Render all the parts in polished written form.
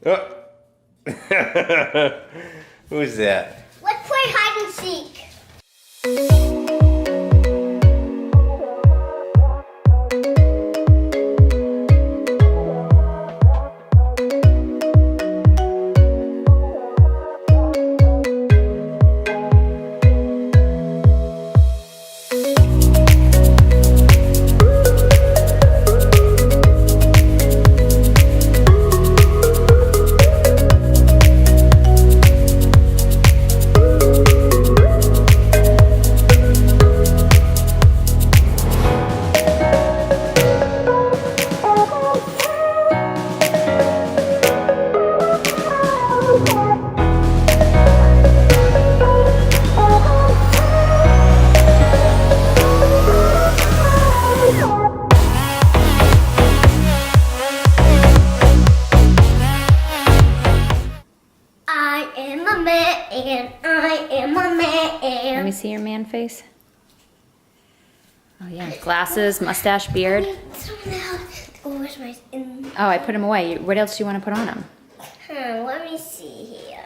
Oh. Who's that? Let's play hide and seek. Let me see your man face. Oh yeah, glasses, mustache, beard. Oh, I put him away. What else do you want to put on him? Let me see here.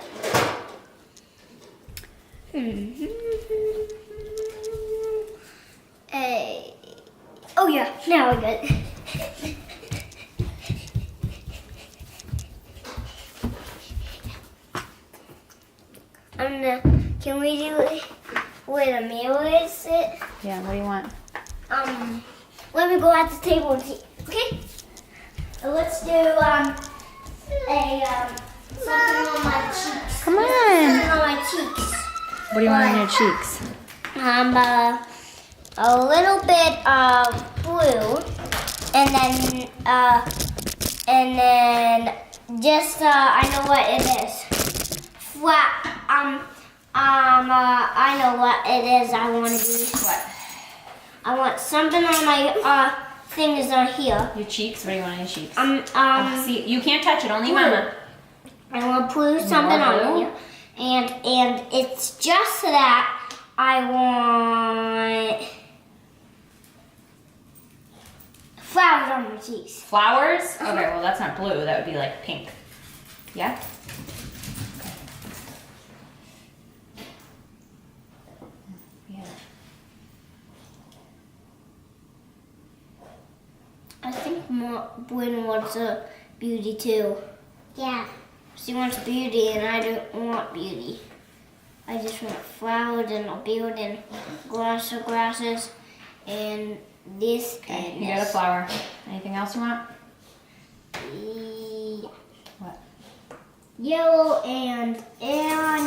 Hey. Oh yeah, now we're good. Can we do it where the mirror is? Yeah, what do you want? Let me go at the table and see. Okay. So let's do something on my cheeks. Come on. Something on my cheeks. What do you want on your cheeks? A little bit of blue, and then just I know what it is. Flat. I know what it is. I want to be. What? I want something on my things on here. Your cheeks? What do you want on your cheeks? See, you can't touch it. Only blue. Mama. I want to put something on here, and it's just that I want flowers on my cheeks. Flowers? Okay, well that's not blue. That would be like pink. Yeah? I think Brynn wants a beauty too. Yeah. She wants beauty and I don't want beauty. I just want flowers and a beard and glasses and this and You this. got a flower. Anything else you want? Yeah. What? Yellow and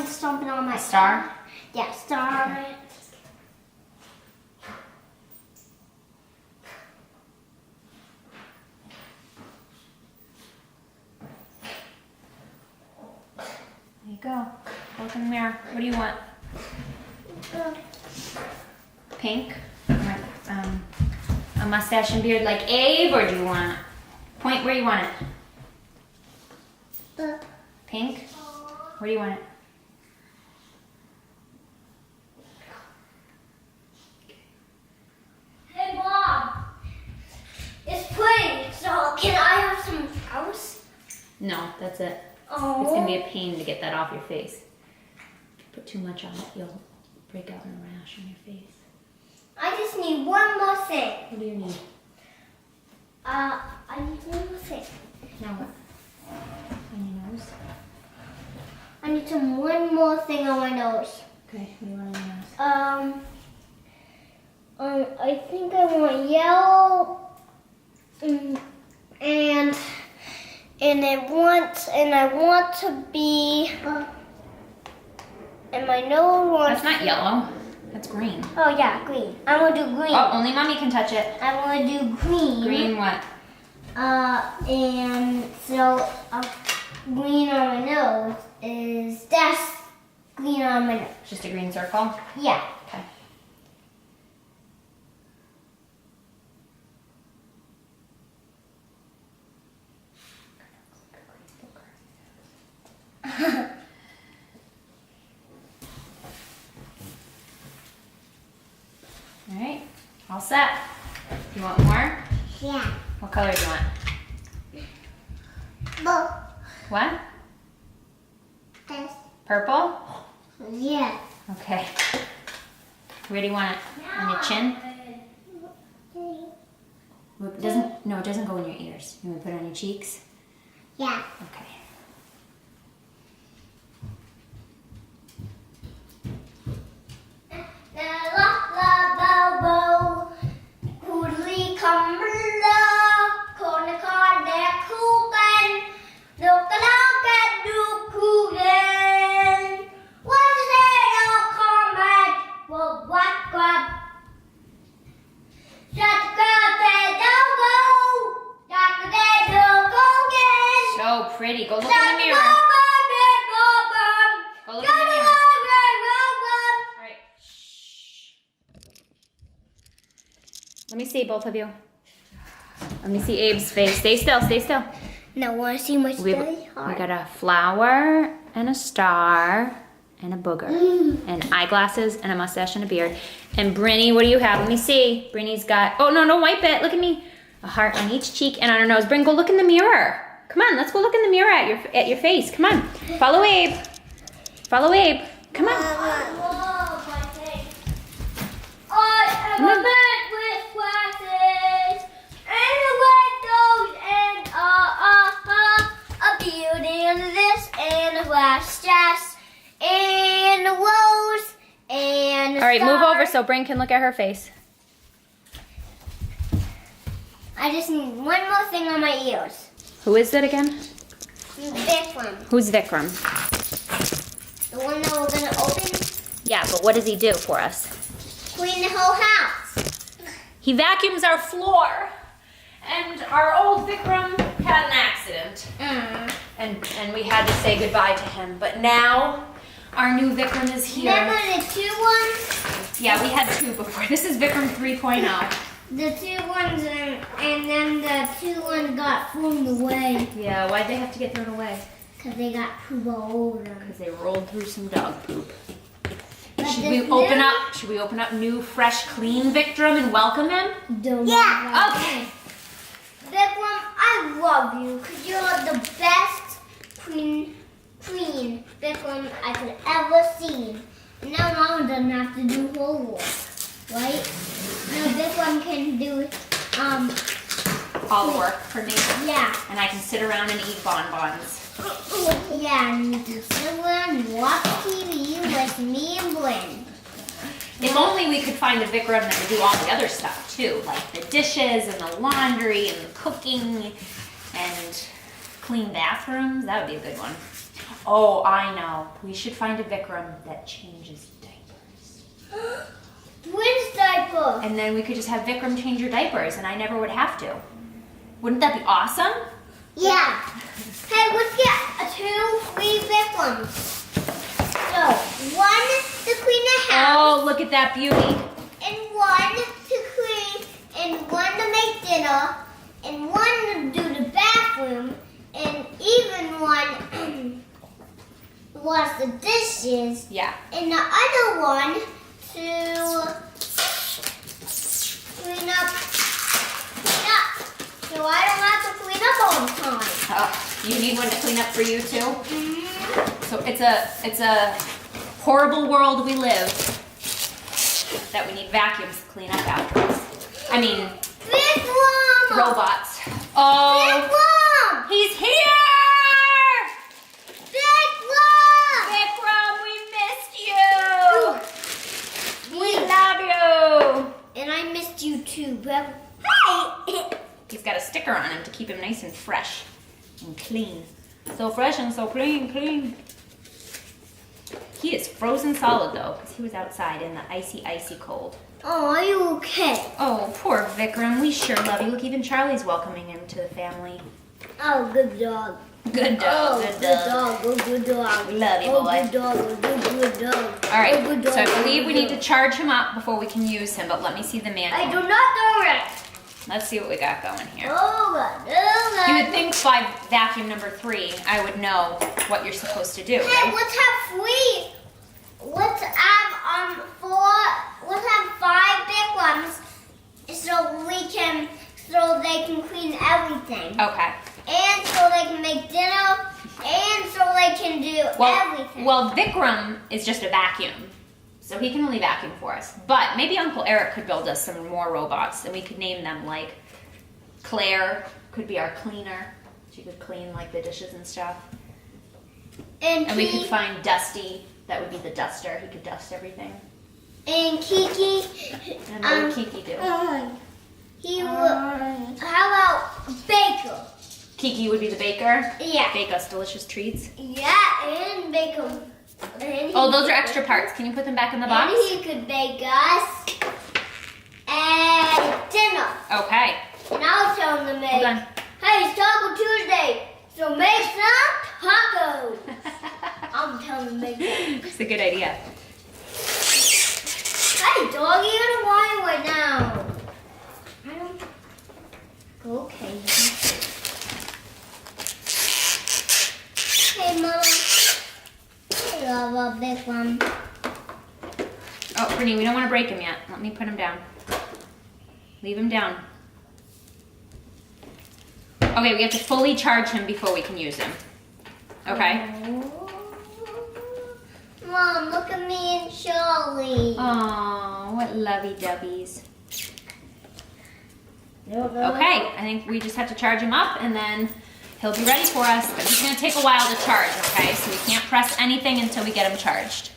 something on my Star? Yeah, star on it. There you go. Look in the mirror. What do you want? Pink? A mustache and beard like Abe, or do you want point where you want it? Pink? Where do you want it? Hey Mom, it's pretty. So can I have some flowers? No, that's it. Oh. It's gonna be a pain to get that off your face. Put too much on it, you'll break out in a rash on your face. I just need one more thing. What do you need? I need one more thing. Now what? On your nose? I need one more thing on my nose. Okay, what do you want on your nose? I think I want yellow, and I want to be, and my nose wants. That's not yellow. That's green. Oh yeah, green. I want to do green. Oh, only Mommy can touch it. I want to do green. Green what? And so green on my nose that's green on my nose. Just a green circle? Yeah. Okay. All right, all set. You want more? Yeah. What color do you want? Blue. What? This. Purple? Yeah. Okay. Where do you want it? On your chin? It doesn't go in your ears. You want to put it on your cheeks? Yeah. Okay. So pretty. Go look in the mirror. Go look in the mirror. All right. Shh. Let me see both of you. Let me see Abe's face. Stay still. Stay still. Now, want to see my We study hard? got a flower and a star and a booger and eyeglasses and a mustache and a beard. And Brynny, what do you have? Let me see. Brynny's got, oh no, don't wipe it. Look at me. A heart on each cheek and on her nose. Brynn, go look in the mirror. Come on, let's go look in the mirror at your face. Come on. Follow Abe. Follow Abe. Come on. I am a man with glasses and windows and a beauty and this and a glass dress and a rose and a All right, move star. over so Brynn can look at her face. I just need one more thing on my ears. Who is it again? This one. Who's Vikram? The one that we're gonna open. Yeah, but what does he do for us? Clean the whole house. He vacuums our floor. And our old Vikram had an accident. And we had to say goodbye to him. But now our new Vikram is here. Remember the two ones? Yeah, we had two before. This is Vikram 3.0. The two ones and then the two ones got thrown away. Yeah, why'd they have to get thrown away? Because they got poop all over them. Because they rolled through some dog poop. But Should this we open up new, fresh, clean Vikram and welcome him? Yeah. Okay. Vikram, I love you because you're the best clean Vikram I could ever see. Now Mama doesn't have to do homework, right? Now Vikram can do All the work for me. yeah. And I can sit around and eat bonbons. Yeah, and you can sit around and watch TV with me and Brynn. If only we could find a Vikram that would do all the other stuff too, like the dishes and the laundry and the cooking and clean bathrooms. That would be a good one. Oh, I know. We should find a Vikram that changes diapers. Brynn's diaper. And then we could just have Vikram change your diapers and I never would have to. Wouldn't that be awesome? Yeah. Hey, let's get 2, 3 Vikrams. So, one to clean the house. Oh, look at that beauty. And one to clean, and one to make dinner, and one to do the bathroom, and even one wash the dishes, Yeah. and the other one to clean up. So I don't have to clean up all the time. Oh, you need one to clean up for you too? Mm-hmm. So it's a horrible world we live that we need vacuums to clean up after us. I mean, Vikram! robots. Oh, Vikram! he's here! Vikram! Vikram, we missed you! We love you! And I missed you too, but hey! He's got a sticker on him to keep him nice and fresh and clean. So fresh and so clean. He is frozen solid though, because he was outside in the icy, icy cold. Oh, are you okay? Oh, poor Vikram. We sure love you. Look, even Charlie's welcoming him to the family. Oh, good dog. Good dog, Oh, good dog. Oh, good dog. We love you, Oh, boy. good dog. Oh, good dog. All right, Oh, good dog. so I Oh, believe good we need to dog. charge him up before we can use him, but let me see the manual. I do not know it. Let's see what we got going here. Oh, God. You would think by vacuum number 3, I would know what you're supposed to do, Hey, right? let's have 3. Let's have 4. Let's have 5 big ones, so they can clean everything, Okay. and so they can make dinner everything. Well, Vikram is just a vacuum, so he can only vacuum for us. But maybe Uncle Eric could build us some more robots, and we could name them like Claire could be our cleaner. She could clean like the dishes and stuff. And we could find Dusty. That would be the duster. He could dust everything. And Kiki. And what would Kiki do? He would. How about Baker? Kiki would be the baker? Yeah. Bake us delicious treats? Yeah, and bake them. Oh, those are extra parts. Can you put them back in the box? And he could bake us and dinner. Okay. And I'll tell him to make. Hold on. Hey, it's Taco Tuesday, so make some tacos. I'm telling him to make them. It's a good idea. Hey, doggy, you don't want it right now. I don't. Okay. Hey, Mom. I love a big one. Oh, Brittany, we don't want to break him yet. Let me put him down. Leave him down. Okay, we have to fully charge him before we can use him. Okay? Mom, look at me and Charlie. Oh, what lovey-dovey's. Okay, I think we just have to charge him up and then he'll be ready for us. But he's going to take a while to charge, okay? So we can't press anything until we get him charged.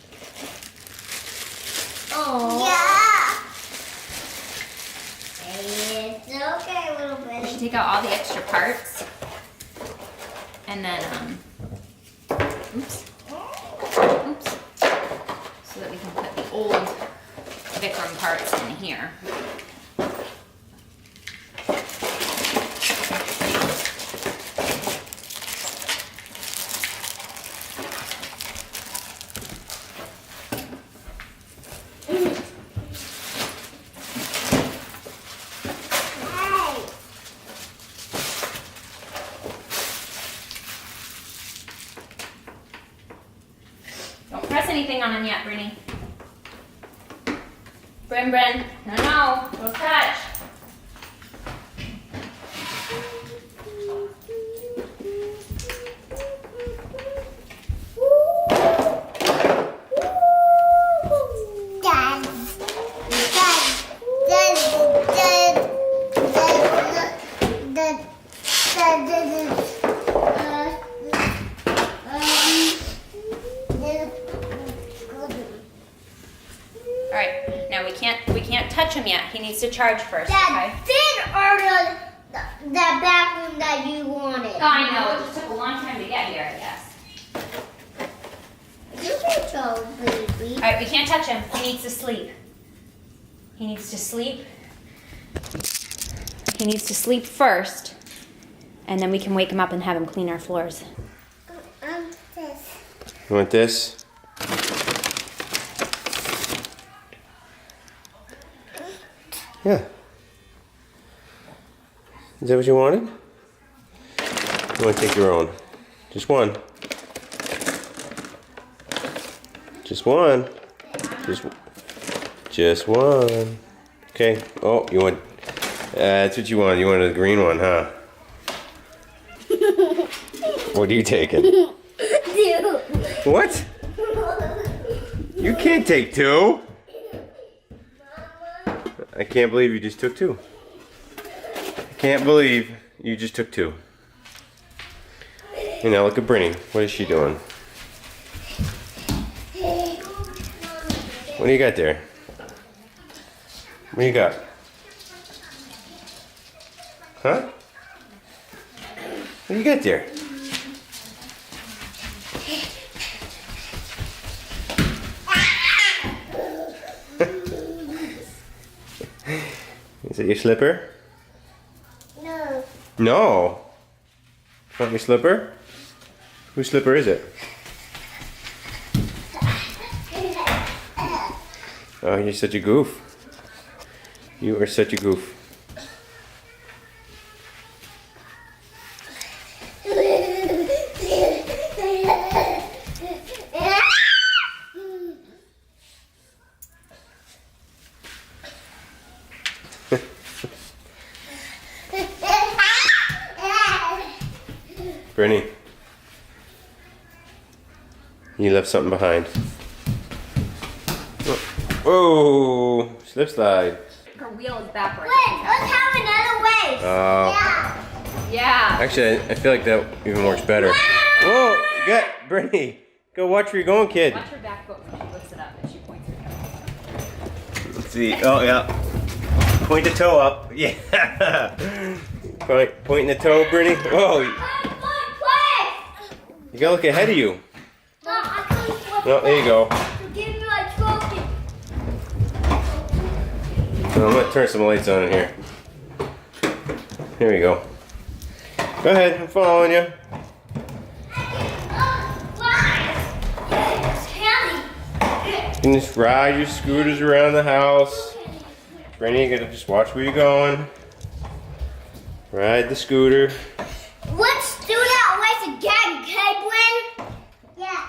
Oh. Yeah. It's okay, little We baby. should take out all the extra parts. And then, oops. Oops. So that we can put the old Vikram parts in here. Don't press anything on him yet, Brittany. Bryn. No, don't touch. All right, now we can't touch him yet. He needs to charge first, okay? That did order that bathroom that you wanted. Oh, I know. It just took a long time to get here, I guess. You can tell, baby. All right, we can't touch him. He needs to sleep. He needs to sleep. He needs to sleep first, and then we can wake him up and have him clean our floors. This. You want this? Yeah. Is that what you wanted? You want to take your own? Just one. Just one. Just one. Okay. Oh, you want? That's what you want. You wanted the green one, huh? What are you taking? What? You can't take two. I can't believe you just took two. I can't believe you just took two. And now look at Brynny. What is she doing? What do you got there? What do you got? Huh? What do you got there? Is it your slipper? No. No. It's not your slipper? Whose slipper is it? Oh, you're such a goof. You are such a goof. Brynny. You left something behind. Whoa! Slip slide. Her wheel is backwards. Wait, let's have another way. Oh. Yeah. Actually, I feel like that even works better. Whoa! Get Brittany. Go watch where you're going, kid. Watch her back foot when she lifts it up and she points her toe. Let's see. Oh yeah. Point the toe up. Yeah. Pointing the toe, Brittany. Whoa! You gotta look ahead of you. No, I can't. No, there you go. Give me my trophy. So I'm gonna turn some lights on in here. Here we go. Go ahead, I'm following you. You can just ride your scooters around the house. Brittany, you gotta just watch where you're going. Ride the scooter. Let's do that race again, okay, Brynn? Yeah.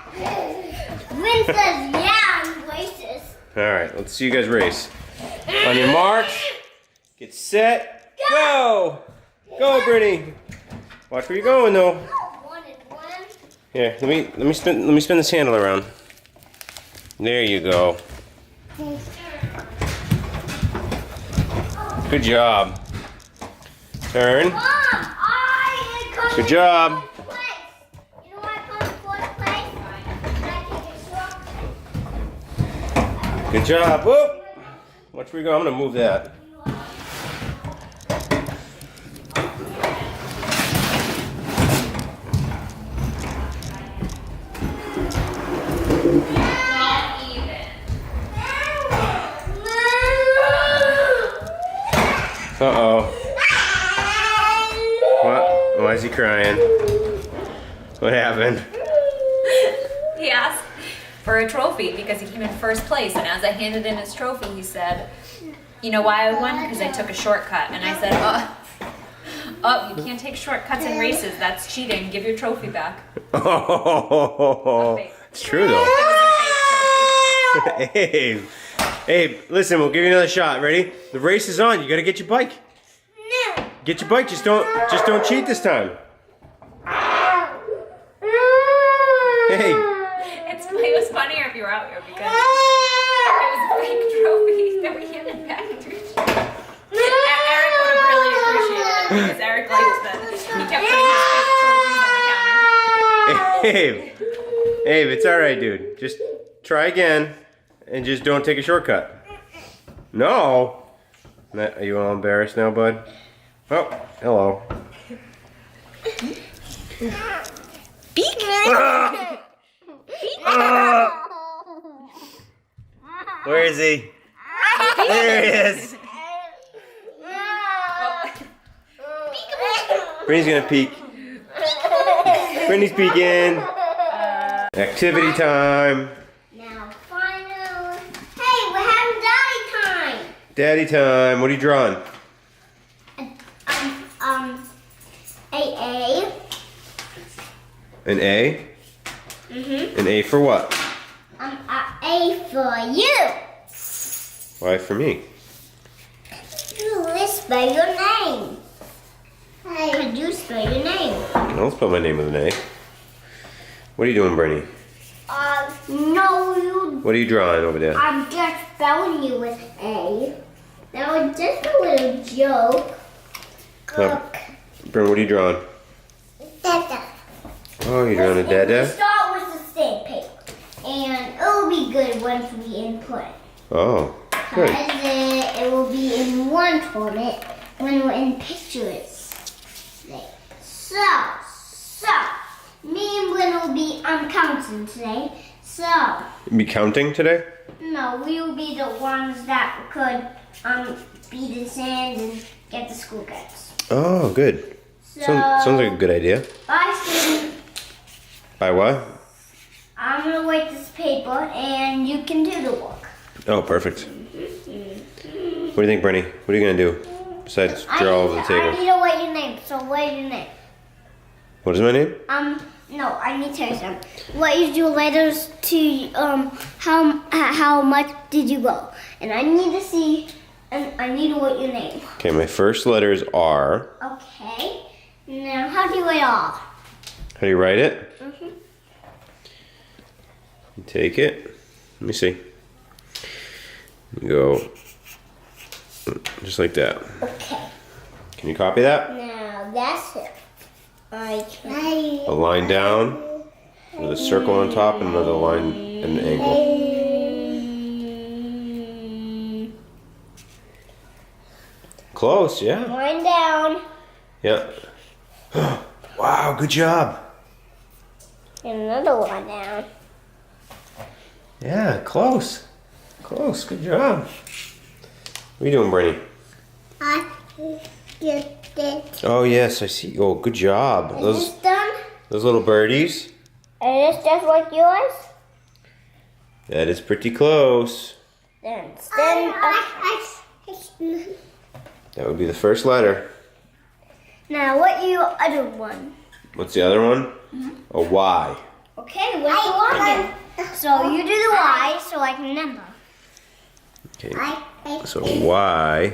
Brynn says yeah in races. Alright, let's see you guys race. On your marks, get set, go! Go, Brittany! Watch where you're going though. Here, let me spin this handle around. There you go. Good job. Turn. Mom, I come Good job. in fourth place. You know why I come in fourth place? And I take a short. Good job. Whoop! Watch where you go. I'm gonna move that. Uh-oh. What? Why is he crying? What happened? He asked for a trophy because he came in first place, and as I handed him his trophy, he said, "You know why I won? Because I took a shortcut." And I said, "Oh, you can't take shortcuts in races. That's cheating. Give your trophy back." Oh, it's true though. Abe, listen, we'll give you another shot. Ready? The race is on. You gotta get your bike. No. Get your bike. Just don't cheat this time. Hey. It was funnier if you were out here because it was a fake trophy that we handed back to each other. Eric would have really appreciated it because Eric likes that. He kept putting his fake trophies on the counter. Abe, it's all right, dude. Just try again, and just don't take a shortcut. No. Are you all embarrassed now, bud? Oh, hello. Where is he? There he is. Brittany's gonna peek. Brittany's peeking. Activity time. Now, final. Hey, we're having daddy time. Daddy time. What are you drawing? A. An A? Mhm. An A for what? A for you. Why for me? You spell your name. Hey, could you spell your name? I'll spell my name with an A. What are you doing, Brittany? No, you. What are you drawing over there? I'm just spelling you with A. That was just a little joke. Look. Bryn, what are you drawing? Dada. Oh, you're drawing a dada? We start with the sandpaper. And it will be good once we input it. Oh, good. Because it will be in one format when we're in pictures. So, me and Brynn will be counting today. So, You be counting today? no, we will be the ones that could beat the sand and get the school goods. Oh, good. So, Sounds like a good idea. bye, student. By what? I'm gonna write this paper and you can do the work. Oh, perfect. What do you think, Brittany? What are you gonna do besides draw over the I table? need to write your name, so write your name. What is my name? No, I need to tell you something. What is your letters to, how much did you go? And I need to see, and I need to write your name. Okay, my first letter is R. Okay. Now, how do you write R? How do you write it? You take it. Let me see. You go just like that. Okay. Can you copy that? Now that's it. I can. A line down with a circle on top and another line and an angle. Close, yeah. Line down. Yeah. Wow, good job. And another one down. Yeah, close. Close, good job. What are you doing, Brynny? I did it. Oh, yes, I see. Oh, good job. Is this done? Those little birdies. And it's just like yours? That is pretty close. Then That would be the first letter. now what your other one? What's the other one? A Y. Okay, what's the Y again? So you do the Y so I can remember. Okay. So Y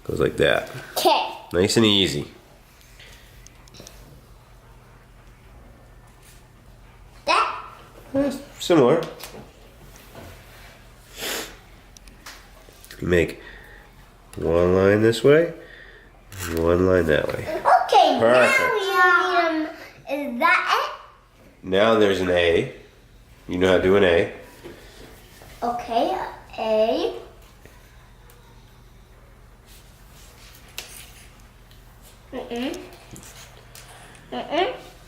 goes like that. Okay. Nice and easy. That. Similar. You make one line this way, one line that way. Okay, Perfect. now you need is that Now there's an A. You know how to do an A. it? Okay, A.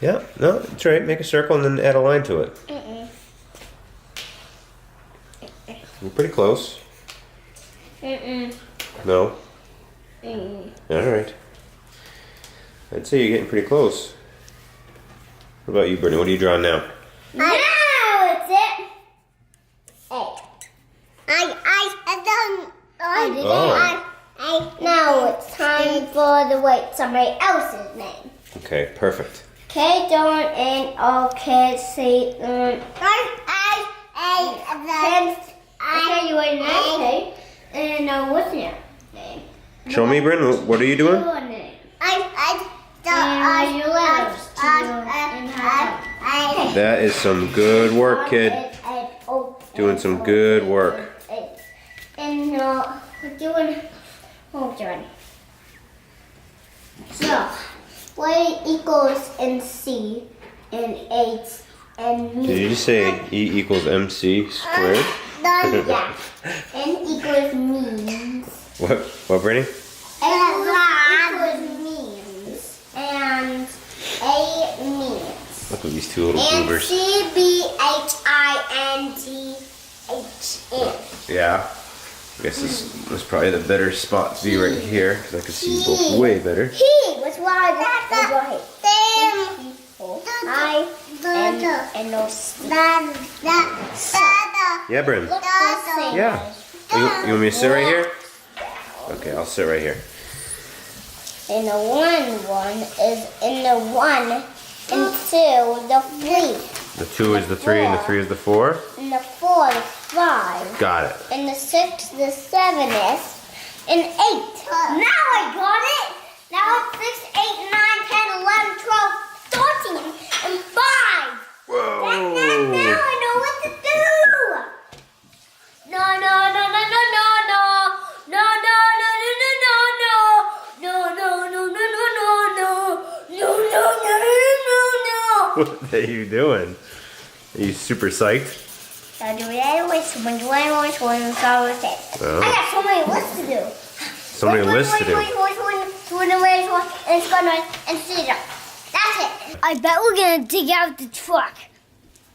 Yeah, no, that's right. Make a circle and then add a line to it. You're pretty close. No? Alright. I'd say you're getting pretty close. What about you, Brittany? What are you drawing now? Now it's it. A. I did Oh. Now it's time for the write somebody else's name. Okay, perfect. Okay, don't and okay, say okay, you write an okay. And what's your name? Show me, Bryn. What are you doing? Your name. And your letters to and how. That is some good work, kid. Doing some good work. And we're doing, hold on. So, Y equals MC and 8 and me. Did you just say E equals MC squared? Yeah. N equals means. What, Brittany? N equals means. And A means. Look at these two little And goobers. CBHINGHN. Yeah. I guess this is probably the better spot to be right here because I can see both way better. He was why I and no C. Yeah, Bryn. Look the same. Yeah. You want me to sit right here? Okay, I'll sit right here. And the one is in the 1 and 2, the 3. The 2 is the 3 and the 3 is the 4? And the 4 is 5. Got it. And the 6, the 7 is and 8. Now I got it. Now it's 6, 8, 9, 10, 11, 12, 13, and 5. Whoa. Now I know what to do. No, no, no, no, no, no, no. No, no, no, no, no, no, no. No, no, no, no, no, no. No, no, no, no, no. What are you doing? Are you super psyched? I do it anyway, so when do I always want to follow it? Oh. I got so many lists to do. So many lists to do. And it's gonna and see it. That's it. I bet we're gonna dig out the truck.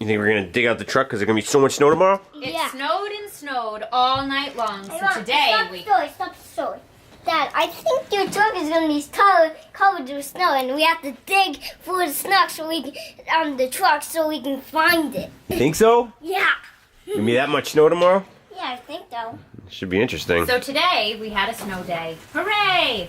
You think we're going to dig out the truck because there's going to be so much snow tomorrow? It Yeah. snowed and snowed all night long. So Stop today the story. Dad, I think your truck is gonna be covered with snow, and we have to dig for the snow so we can, the truck so we can find it. You think so? Yeah. Gonna be that much snow tomorrow? Yeah, I think so. Should be interesting. So today we had a snow day. Hooray!